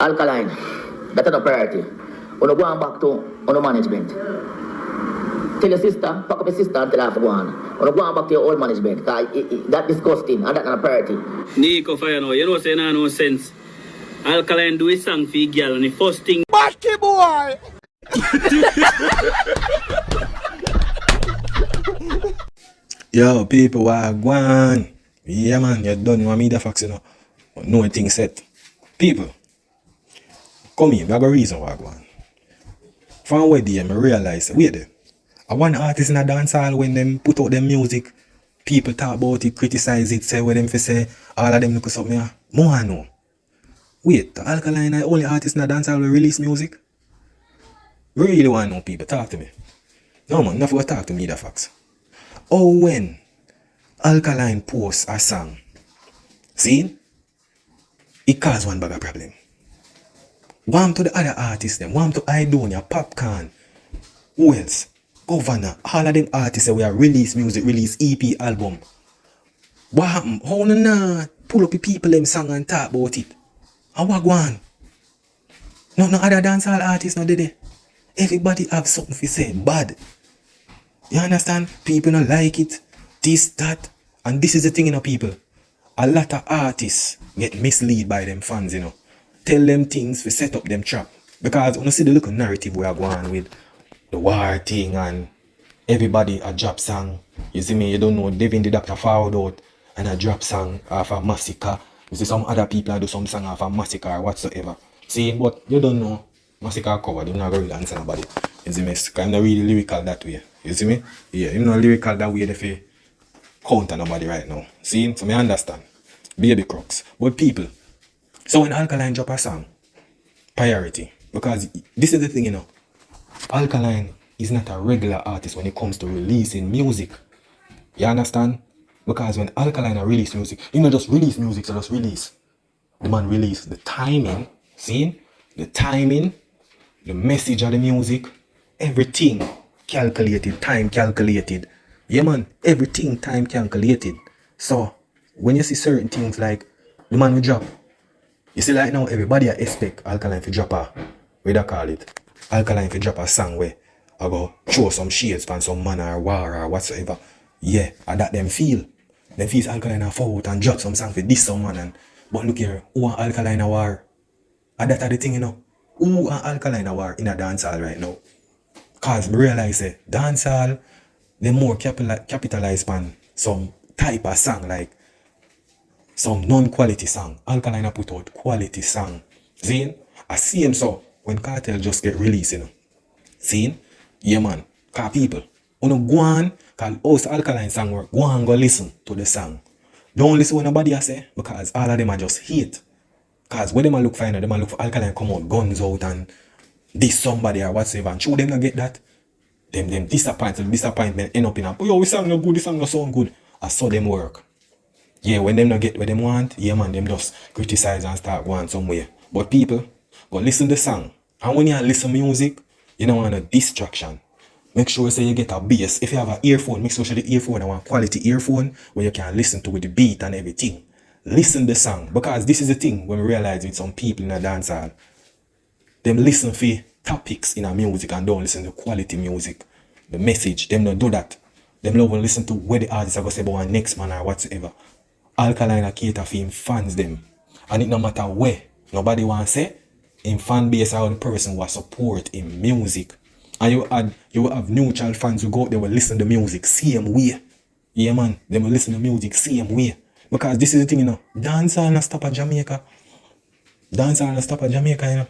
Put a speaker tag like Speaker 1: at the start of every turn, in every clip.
Speaker 1: Alkaline, that's not a priority. When you go on back to on management. Tell your sister, pack up your sister and tell her to go on. When you go on back to your old management, because that's disgusting and that's not a priority.
Speaker 2: Nico for you know say no sense. Alkaline do his song for your girl and the first thing
Speaker 3: Batty boy!
Speaker 4: Yo, people, wagwan. Yeah, man, you done with media facts, you know. No thing set. People, come here, we have a reason wagwan. From where I realize, wait there. I want artists in a dancehall when them put out their music, people talk about it, criticize it, say what them for say, all of them look something here. More I know. Wait, the Alkaline are the only artist in a dancehall will release music? Really want to know, people, talk to me. No man, never talk to me the facts. Oh, when Alkaline posts a song, see, it causes one bag of problem. Warm to the other artists, them, warm to Aidonia, Popcorn, who else? Governor, all of them artists that we are release music, release EP album. What happened? How no pull up the people them song and talk about it? And what go on? No other dancehall artists no did it. Everybody have something to say bad. You understand? People don't like it. This, that. And this is the thing, you know, people. A lot of artists get misled by them fans, you know. Tell them things to set up them trap. Because when you see the little narrative we are going with the war thing and everybody a drop song. You see me, you don't know, Devin the Doctor found out and a drop song of a masicka. You see some other people do some song of a masicka or whatsoever. See, but you don't know masicka cover, they're not going to answer nobody. You see me, I'm not really lyrical that way. You see me? Yeah, I'm not lyrical that way if you counter nobody right now. See? So I understand. Baby crooks. But people, so when Alkaline drop a song, priority. Because this is the thing, you know. Alkaline is not a regular artist when it comes to releasing music. You understand? Because when Alkaline release music, you not just release music, so just release. The man release the timing, see? The timing, the message of the music, everything calculated, time calculated. Yeah man, everything time calculated. So when you see certain things like the man will drop, you see like now everybody expect Alkaline to drop a, what do you call it? Alkaline to drop a song where I go throw some shades from some man or war or whatsoever. Yeah, and that them feel. Them feels Alkaline a fall out and drop some song for this some man and but look here, who are Alkaline a war? And that are the thing, you know. Who are Alkaline a war in a dancehall right now? Cause I realize that dancehall, they more capitalize on some type of song like some non-quality song. Alkaline a put out quality song. See? I see him so when Cartel just get released, you know. See? Yeah man. Cause people, when you go on, cause also Alkaline song work, go on go listen to the song. Don't listen what nobody has say because all of them are just hate. Cause when them a look for, you know, them a look for Alkaline come out, guns out and this somebody or whatsoever. And true them not get that. Them disappointment end up in a, oh yo, this song no good, this song no sound good. I saw them work. Yeah, when them not get what them want, yeah man, them just criticize and start going somewhere. But people, go listen to the song. And when you listen to music, you don't want a distraction. Make sure say you get a bass. If you have an earphone, make sure the earphone, I want quality earphone where you can listen to with the beat and everything. Listen to the song. Because this is the thing when we realize with some people in a dancehall. Them listen for topics in a music and don't listen to quality music. The message, them don't do that. Them don't listen to where the artists are going to say about one next man or whatsoever. Alkaline a cater for him fans them. And it no matter where. Nobody want to say in fan base or the person who support in music. And you will have neutral fans who go out there will listen to music same way. Yeah man, they will listen to music same way. Because this is the thing, you know. Dancehall not stop at Jamaica. Dancehall not stop at Jamaica, you know.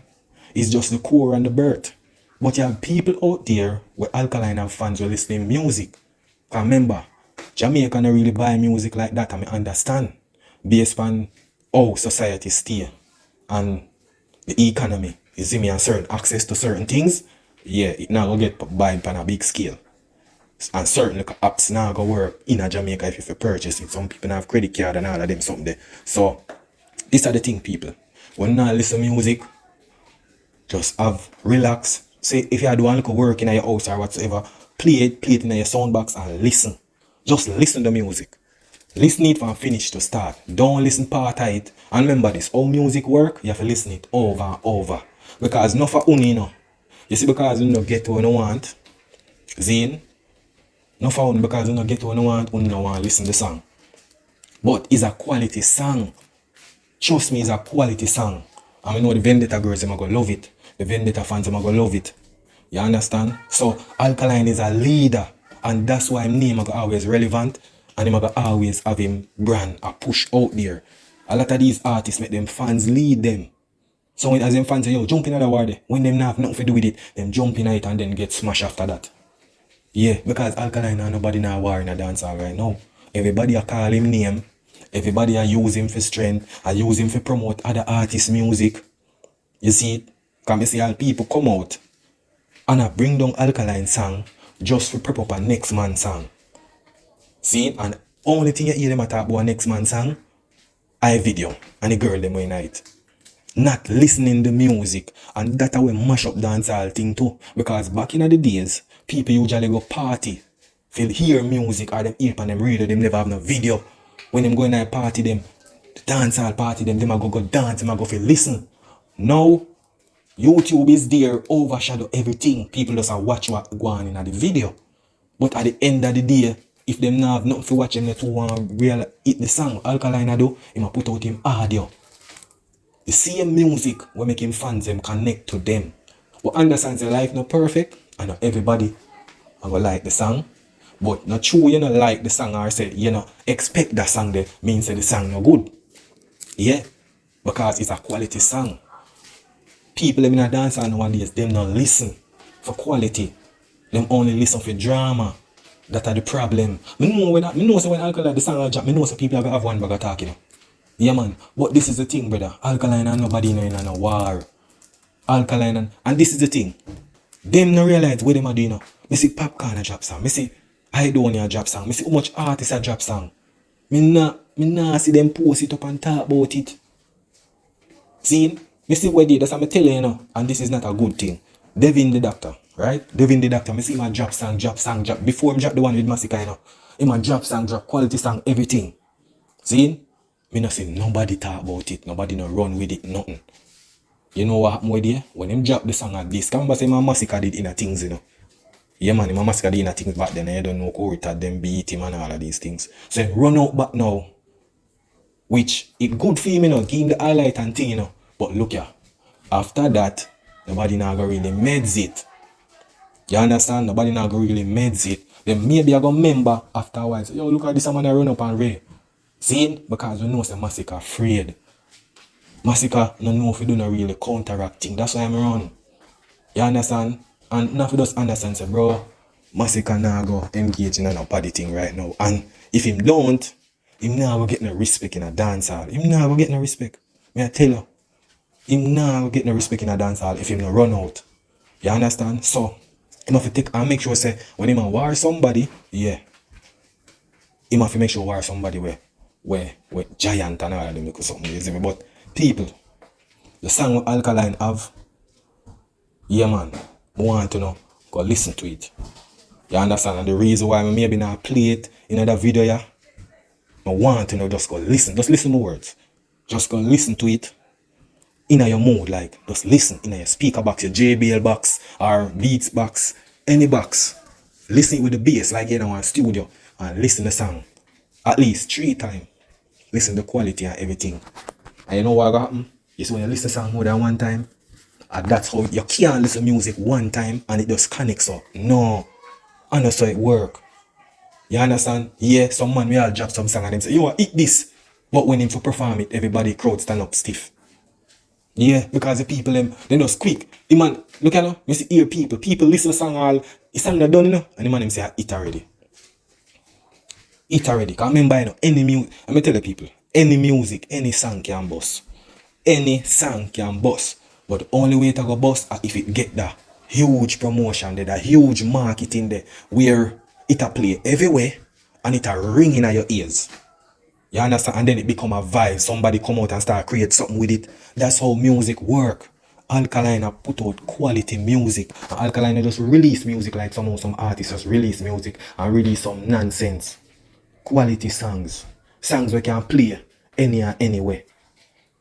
Speaker 4: It's just the core and the birth. But you have people out there where Alkaline have fans who listen to music. Because remember, Jamaica don't really buy music like that, I understand. Based on how society stay and the economy. You see me, and certain access to certain things, yeah, it now will get buying on a big scale. And certain apps now go work in a Jamaica if you purchase it. Some people have credit card and all of them something there. So, these are the thing, people. When you now listen to music, just have relax. Say if you do one work in your house or whatsoever, play it in your sound box and listen. Just listen to music. Listen it from finish to start. Don't listen part of it. And remember this, how music work, you have to listen it over and over. Because not for only, you know. You see, because you don't get what you want. Zine. Not for only because you don't get what you want to listen to the song. But it's a quality song. Trust me, it's a quality song. And I know the Vendetta girls, they're going to love it. The Vendetta fans, they're going to love it. You understand? So, ALKALINE is a leader. And that's why his name is always relevant. And him always have him brand a push out there. A lot of these artists make them fans lead them. So when as them fans say, yo, jump in at the word, when them not have nothing to do with it, them jump in it and then get smashed after that. Yeah, because ALKALINE and nobody now war in a dancehall right now. Everybody a call him name. Everybody a use him for strength. I use him for promote other artists' music. You see it? Because I see all people come out and I bring down ALKALINE song just for prep up a next man song. See? And only thing you hear them talk about next man song, I video and the girl them when night. Not listening to music. And that how we mash up dancehall thing too. Because back in the days, people usually go party. Feel hear music or them hear and them radio, them never have no video. When them go in a party, them the dancehall party, them a go dance, them a go feel listen. Now YouTube is there, overshadow everything. People just watch what go on in the video. But at the end of the day, if them not have nothing to watch, them not want real hit the song. ALKALINE do, he might put out him audio. The same music will make him fans them connect to them. But understand the life not perfect, and not everybody will like the song. But not true you not like the song or say you not expect that song there means that the song no good. Yeah. Because it's a quality song. People in a dance nowadays, them not listen for quality. Them only listen for drama. That are the problem. Me know so when ALKALINE the song drop, me know so people are gonna have one bag of talking. Yeah man. But this is the thing, brother. ALKALINE and nobody in a war. ALKALINE and this is the thing. Them no realize what them are doing now. Me see Popcorn a drop song. Me see Aidonia drop song. Me see how much artists a drop song. Me nah see them post it up and talk about it. See? Me see what they that's what I tell you now. And this is not a good thing. Devin the Doctor, right? Devin the Doctor. Me see him drop song. Before him drop the one with masicka, you know. Him a drop song, drop quality song, everything. See? Me not see nobody talk about it. Nobody no run with it, nothing. You know what happened with it? When him drop the song like this, come back say my masicka did in a things, you know. Yeah man, my masicka did in a things back then. I don't know who it had them beat him and all of these things. So run out back now. Which it good for him, you know, give him the highlight and thing, you know. But look here, after that, nobody now go really meds it. You understand? Nobody now go really meds it. Then maybe I go remember after a while. Say, yo, look at this man I run up and ray. See? Because we know the masicka afraid. Masicka no know if we do not really counteracting. That's why I'm run. You understand? And now if you just understand, say, bro, masicka now go engage in a party thing right now. And if him don't, him now go get no respect in a dancehall. Him now go get no respect. May I tell you? Him now go get no respect in a dancehall if him no run out. You understand? So, him have to take and make sure say when him a war somebody, yeah. Him have to make sure war somebody where giant and all of them look something easy. But people, the song what ALKALINE have, yeah man, I want to know, go listen to it. You understand? And the reason why I maybe not play it in another video, yeah, I want to know, just go listen. Just listen to words. Just go listen to it in your mood, like just listen in your speaker box, your JBL box or Beats box, any box. Listen with the bass, like you know, in studio, and listen to the song at least 3 times. Listen to the quality and everything. And you know what will happen? Is when you listen to song more than 1 time, and that's how you can't listen to music 1 time and it just connects up. No, and that's how it work. You understand? Yeah, some man will drop some song and them say, yo, eat this. But when him for perform it, everybody crowd stand up stiff. Yeah, because the people they just quick. The man, look at you, you see hear people listen to song all, the song not done, you know, and the man him say, it already. It already. Because remember, you know, any music, let me tell the people, any music, any song can bust. Any song can bust. But the only way to go bust is if it get that huge promotion there, that huge marketing there, where it a play everywhere and it a ring in your ears. You understand? And then it become a vibe. Somebody come out and start create something with it. That's how music work. ALKALINE put out quality music. And ALKALINE just release music like some artists just release music and release some nonsense. Quality songs. Songs we can play any and anywhere.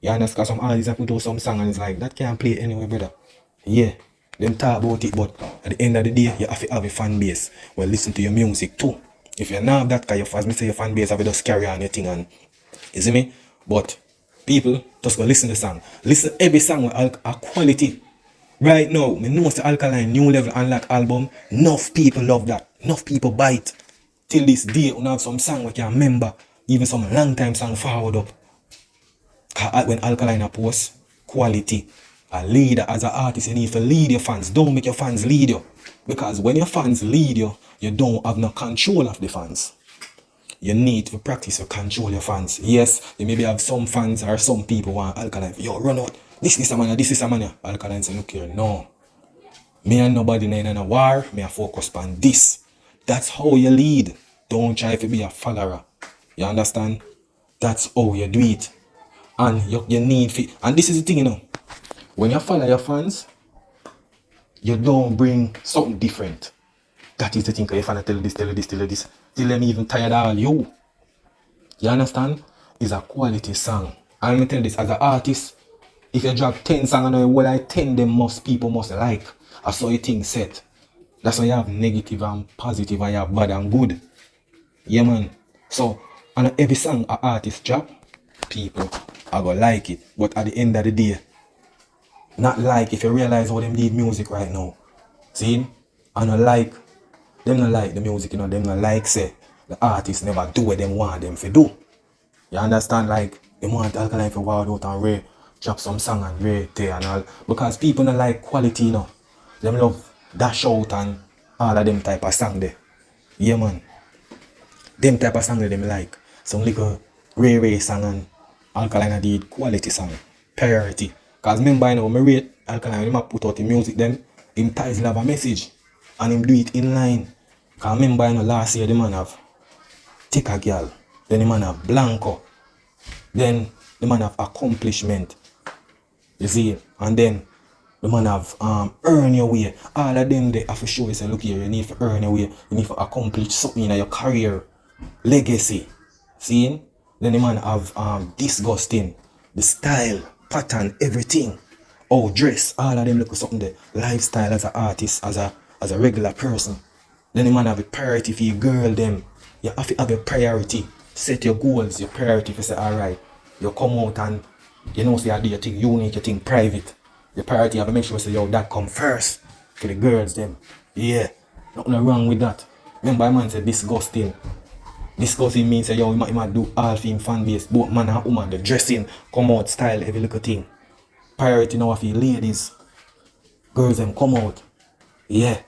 Speaker 4: You understand? Some artists have put out some song and it's like, that can't play anywhere, brother. Yeah, them talk about it, but at the end of the day, you have to have a fan base. Well, listen to your music too. If you not have that, because your fans, me say your fan base have to just carry on your thing and, you see me? But people just go listen to the song. Listen every song with a quality. Right now, me know the Alkaline New Level Unlock album. Enough people love that. Enough people buy it. Till this day, we have some song we can remember. Even some long time song forward up. When Alkaline post quality, a leader as an artist, you need to lead your fans. Don't make your fans lead you. Because when your fans lead you, you don't have no control of the fans. You need to practice to control your fans. Yes, you maybe have some fans or some people want Alkaline. Yo, run out. This is a man, this is a man. Alkaline say, look here, no. Me and nobody in a war, me a focus on this. That's how you lead. Don't try to be a follower. You understand? That's how you do it. And you need to, and this is the thing, you know. When you follow your fans, you don't bring something different. That is the thing, because if I tell this, till them even tired of all you. You understand? It's a quality song. And let me tell you this, as an artist, if you drop 10 songs and well, I 10 them people must like. That's how you think set. That's why you have negative and positive and you have bad and good. Yeah, man. So, and every song an artist drop, people are gonna like it. But at the end of the day, not like if you realize how them need music right now. See? And them not like the music, you know, them not like say the artists never do what them want them to do. You understand? Like they want Alkaline for wild out and Ray drop some song and Ray there and all. Because people don't like quality, you know. Them love dash out and all of them type of song there. Yeah, man. Them type of song that them like. Some little Ray song and Alkaline did quality song. Priority. Because remember, you know, when I rate Alkaline, when I put out the music, then him title have a message. And him do it in line. Because remember, you know, last year the man have Take a Girl. Then the man have Blanco. Then the man have Accomplishment. You see? And then the man have Earn Your Way. All of them they have to show you, say, look here, you need to earn your way. You need to accomplish something in your career. Legacy. See? Then the man have Disgusting. The style, pattern, everything. Oh, dress. All of them look at something there. Lifestyle as an artist, as a regular person. Then the man have a priority for your girl them. You have to have a priority. Set your goals, your priority. If you say, alright, you come out and you know, say, you do your thing unique, your thing private. Your priority, you have to make sure, say, yo, that come first. For the girls them. Yeah. Nothing wrong with that. Remember, man said disgusting. Disgusting means, say, yo, you might do all for him fan base. Both man and woman, the dressing, come out, style, every little thing. Priority now for ladies. Girls them come out. Yeah.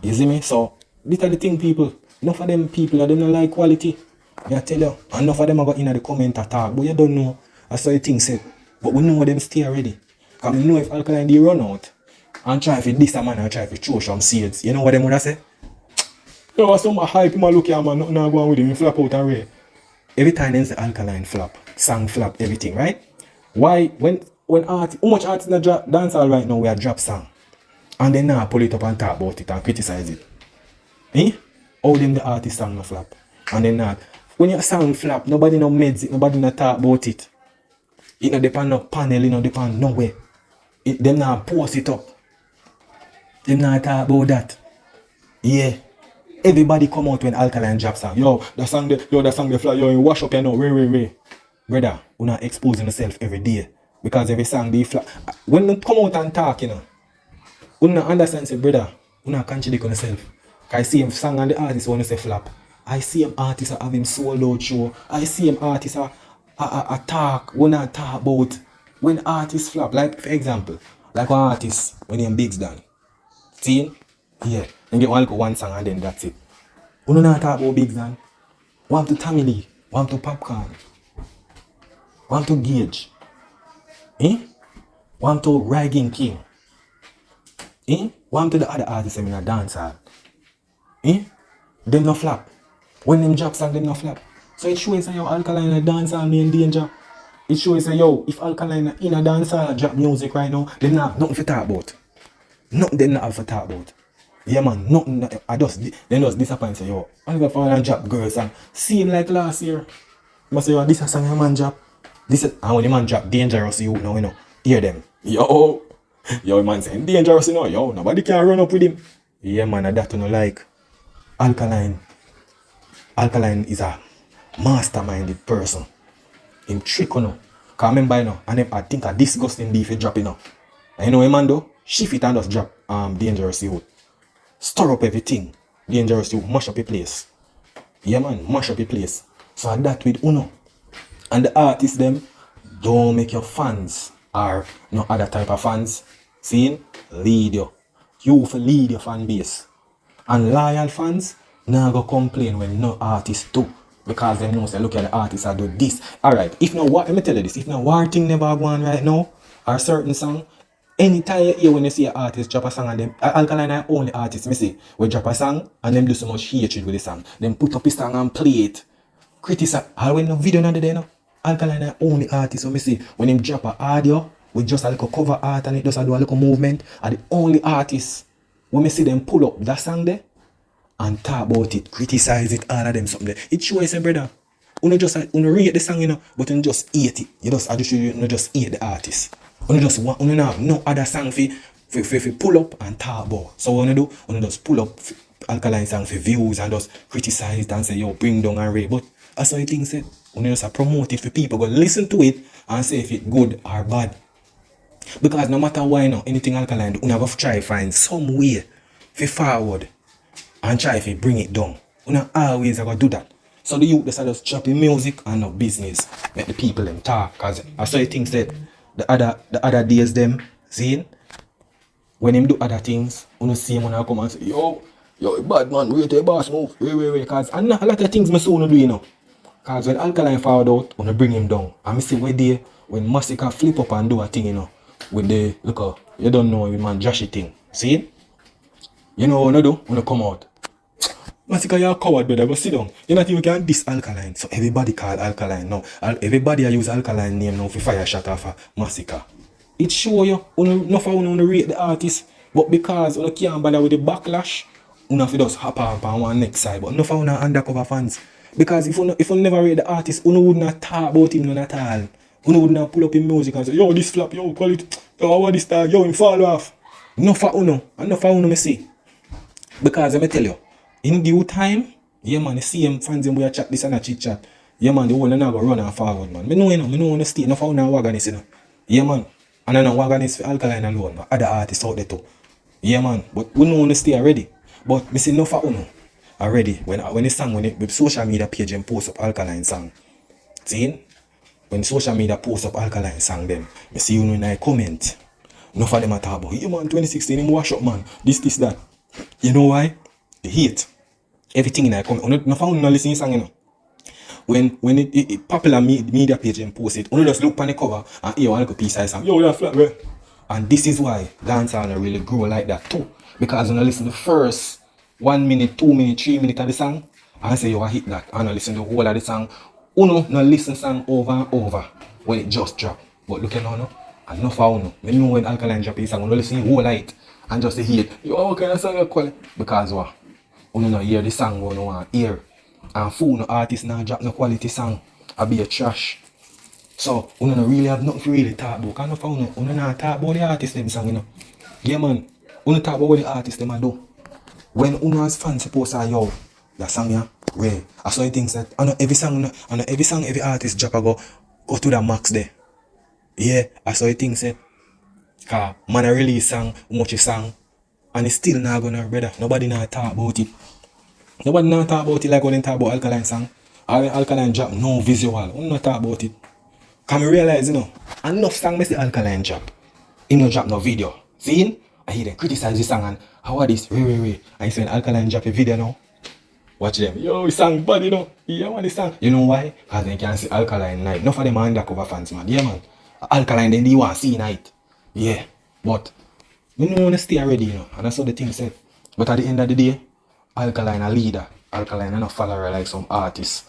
Speaker 4: You see me? So, these are the thing, people. Enough of them people, they don't like quality. I tell you. Enough of them are going in the comment attack. But you don't know. That's how you think said. But we know them stay already. Because we know if Alkaline they run out and try for this man and try for throw some seeds. You know what them would say? Yo, some hype him look here, man. Nothing going on with him. He flap out and ray. Every time there's the Alkaline flap, song flap, everything, right? Why when how much artists in the dancehall right now we are drop song and then now pull it up and talk about it and criticize it? Eh? How them the artist song no flap? And then not. When your song flap, nobody no meds it, nobody no talk about it. It no depend no panel, it no depend nowhere. Them now post it up. Them not talk about that. Yeah. Everybody come out when Alkaline drop song. Yo, the song they fly, yo, you wash up you know, Ray. Brother, you're not exposing yourself every day. Because every song they fly. When they come out and talk, you know, you don't understand, say, brother, you not contradict yourself. I see him song and the artist want to say flap. I see him artists have him solo show. I see him artists a talk. We not talk about when artists flap. Like for example, like one artist when he Biggs done. See? Yeah. And get one song and then that's it. We don't talk about Biggs done. Want to Tammy Lee. Want to Popcorn. Want to Gauge. Want to Ragging King. Want to the other artists in a dancehall. Them no flap. When them drop song, them no flap. So it shows that yo, Alkaline a dancehall me in danger. It shows that yo, if Alkaline in a dancehall drop music right now, they not have nothing to talk about. Nothing they not have to talk about. Yeah man, nothing, they just disappoint say, yo, I'm gonna fall and drop girls and see him like last year. Must say, yo, this a song a man drop. This is, and when the man drop Dangerous You now, hear them. Yo man saying Dangerous, yo, nobody can run up with him. Yeah man, that you know like Alkaline. Alkaline is a masterminded person. Him trick Cause remember and I think a disgusting beef drop And you know what man do? Shift it and just drop Dangerous You. Stir up everything. Dangerous You mash up your place. Yeah man, mash up your place. So that with Uno. And the artists them don't make your fans or no other type of fans. Seeing? Lead you. You for lead your fan base. And loyal fans now go complain when no artists do. Because they know say look at the artists I do this. Alright, if no war, let me tell you this, if no war thing never go on right now, or certain song, anytime you hear when you see an artist drop a song and them Alkaline are only artists me see we drop a song and them do so much hatred with the song. Them put up a song and play it. Criticize all when no video not there Alkaline are only artists so me see when them drop a audio with just a little cover art and it just a do a little movement are the only artists when me see them pull up that song there and talk about it, criticize it, all of them something there. It shows say brother, you just rate the song but you just hate it. You just hate the artist. You just want you have no other song for pull up and talk about. So what you do, you just pull up Alkaline song for views and just criticize it and say yo bring down and rate. But that's how you think said. You just promote it for people, go listen to it and say if it's good or bad. Because no matter why anything Alkaline do, you have to try find some way for forward and try to bring it down. You always have to do that. So the youth just chopping music and no business. Make the people them talk. Cause I saw things that the other days them seeing when him do other things, you see him when I come and say, yo, bad man, wait a boss move. Wait. Cause and a lot of things my son do Cause when Alkaline found out, I bring him down. And I see where they when masicka flip up and do a thing, with the look you don't know man Joshy thing. See? You know what I do? When I come out. Masicka, you're a coward, brother. Go sit down. You not even can diss Alkaline. So everybody call Alkaline now. Everybody use Alkaline name now for fire shot off of masicka. It show you, not for you rate the artist, but because you can't bother with the backlash, you have to just hop up on one next side. But not for you undercover fans. Because if you never rate the artist, you would not talk about him at all. You would not pull up his music and say, yo, this flap, yo, call it, yo, what this star, yo, him fall off. Not for you, and not for you, me see. Because let me tell you, in due time, yeah man, you see him fans him we chat this and a chit chat. Yeah man, the whole not go run and forward, man. Me know on the state, not for no wagonist, Yeah man, and I know wagonist for Alkaline alone, but other artists out there too. Yeah man, but we know on the state already. But me see no for you already. When the song, when social media page and post up Alkaline song. See? When social media post up Alkaline song them, me see you in a comment. No for them at all about, yeah man, 2016, him wash up man, this, that. You know why? The hate. Everything in a comment. No for no listen song, When it popular media page and post it, you just look on the cover and hear one little piece of song. Yo, that's flat, bro. And this is why dancehall really grow like that too. Because when you listen to the first 1 minute, 2 minutes, 3 minutes of the song, and say you hit that, and you listen to the whole of the song, no listen song over and over when it just drop. But look at now, and no for uno. When you know when Alkaline drop his song, you listen to the whole of it and just hear it. Yo, what kind of song you call it? Because what? You don't hear the song you want to hear. And fool no artist now drop no quality song. I be a trash. So you don't really have nothing to really talk about. Because no for you not talk about the artist them song, Yeah man, you talk about what the artist them do. When you as fans supposed to yo, that song where I saw things that every song, every artist drop go to the max there. Yeah, I saw things that man a release song, much a song, and it's still not gonna brother. Nobody not talk about it. Nobody not talk about it like when they talk about Alkaline song. Or when Alkaline drop no visual. We not talk about it. Can we realize enough song me see Alkaline drop. He no drop no video. See? I hear them criticize the song and how are this? Wait. And he saying Alkaline drop a video now. Watch them. Yo, he sang bad, Yeah, man, he sang. You know why? Because they can see Alkaline night. Not for them undercover fans, man. Yeah, man. Alkaline, then they want to see night. Yeah. But, we don't want to stay already, And that's what the thing said. But at the end of the day, Alkaline a leader. Alkaline a follower like some artists.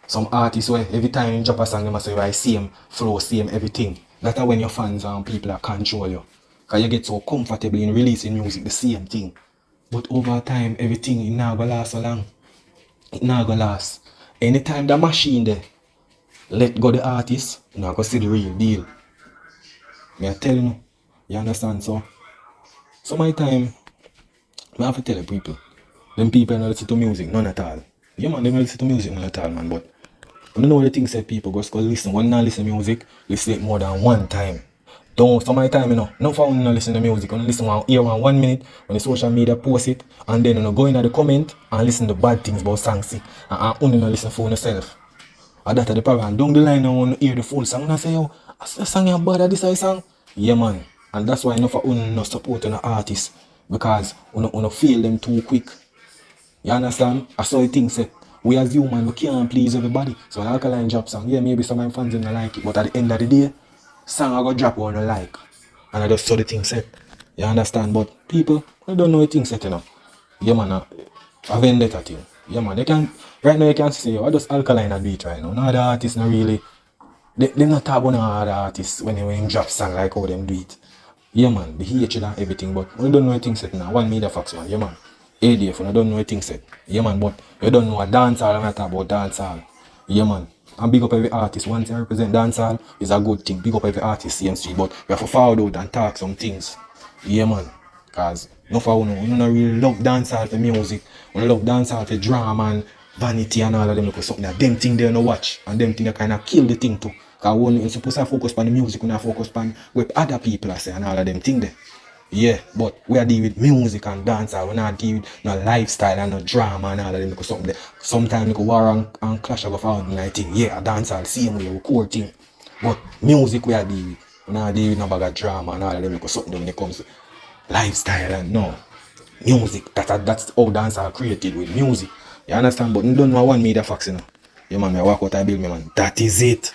Speaker 4: Some artists where every time you drop a song, they must say, I see him flow, see him everything. That's when your fans and people are control you. Because you get so comfortable in releasing music, the same thing. But over time, everything it not gonna last so long. It not gonna last. Anytime the machine there, let go the artist, you not gonna see the real deal. Me I tell you understand? So my time, I have to tell the people. Them people don't listen to music, none at all. Yeah man, they don't listen to music none at all, man. But I don't know what the thing said people just go listen. When you listen to music, listen it more than one time. Don't some my time, no for when you listen to music, when you listen hear 1 minute, when the social media post it, and then you go in the comment and listen to bad things about songs and only listen for yourself. And that's the problem. And down the line, I want to hear the full song. And I say, yo, the song is bad, this is song. Yeah, man. And that's why enough of not support an artist. Because we feel them too quick. You understand? I saw the thing say, we as human, we can't please everybody. So an Alkaline drop song, yeah, maybe some of my fans don't like it. But at the end of the day, song I go drop one I like. And I just saw the thing set. You understand? But people, they don't know the thing set enough. Yeah, man, a vendetta thing. Yeah, man, they can, right now you can say, what does Alkaline do it right now? No other artists not really, they not talk about no other artists when they drop song like how them do it. Yeah, man, the hatred and everything, but we don't know the thing set now. One media facts, man, yeah, man. ADF, we don't know the thing set. Yeah, man, but you don't know a dancehall, I'm talk about dancehall. Yeah, man. And big up every artist. Once I represent dancehall, is a good thing. Big up every artist, CMC, but we have to forward out and talk some things. Yeah, man. Because no for we don't really love dancehall for music. We love dancehall for drama and vanity and all of them. Because something that them thing they no watch. And them thing they kind of kill the thing too. Because we're supposed to focus on the music, we're not focus on what other people are saying and all of them thing there. Yeah, but we are dealing with music and dancehall. We're not dealing with no lifestyle and no drama and all of them. Because something there. Sometimes we go war and clash of a found and I think, yeah, a dancehall, same way, we core thing. But music we are dealing with. We're not dealing with no bag of drama and all of them. Because something there when it comes to lifestyle and no music. That's how dance are created with music. You understand? But you don't know one media facts, you know. Yeah, man, I walk out and build me, man. That is it.